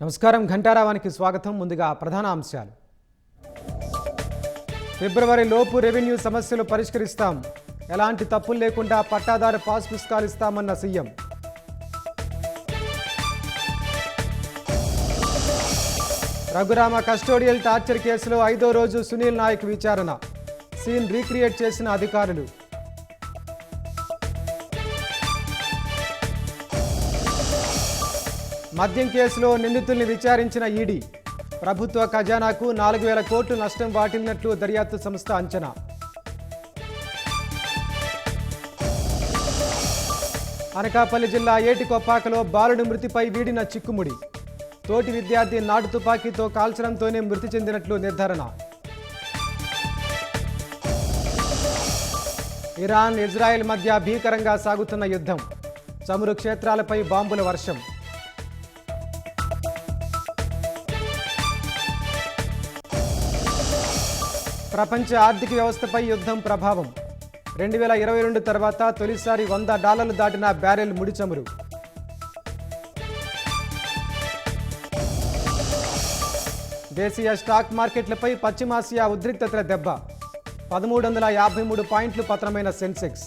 నమస్కారం ఘంటారావానికి స్వాగతం. ముందుగా ప్రధాన అంశాలు. ఫిబ్రవరి లోపు రెవెన్యూ సమస్యలు పరిష్కరిస్తాం, ఎలాంటి తప్పులు లేకుండా పట్టాదారు పాస్ పుస్తకాలు ఇస్తామన్న సీఎం. రఘురామ కస్టోడియల్ టార్చర్ కేసులో 5వ రోజు సునీల్ నాయక్ విచారణ, సీన్ రీక్రియేట్ చేసిన అధికారులు. మద్యం కేసులో నిందితుల్ని విచారించిన ఈడీ, ప్రభుత్వ ఖజానాకు 4,000 కోట్లు నష్టం వాటిల్లినట్లు దర్యాప్తు సంస్థ అంచనా. అనకాపల్లి జిల్లా ఏటికొప్పాకలో బాలుడి మృతిపై వీడిన చిక్కుముడి, తోటి విద్యార్థి నాటు తుపాకీతో కాల్చడంతోనే మృతి చెందినట్లు నిర్ధారణ. ఇరాన్ ఇజ్రాయెల్ మధ్య భీకరంగా సాగుతున్న యుద్ధం, చమురు క్షేత్రాలపై బాంబుల వర్షం. ప్రపంచ ఆర్థిక వ్యవస్థపై యుద్ధం ప్రభావం, 2022 తర్వాత తొలిసారి $100 దాటిన బ్యారెల్ ముడి చమురు. దేశీయ స్టాక్ మార్కెట్లపై పశ్చిమాసియా ఉద్రిక్తతల దెబ్బ, 1,353 పాయింట్లు పతనమైన సెన్సెక్స్.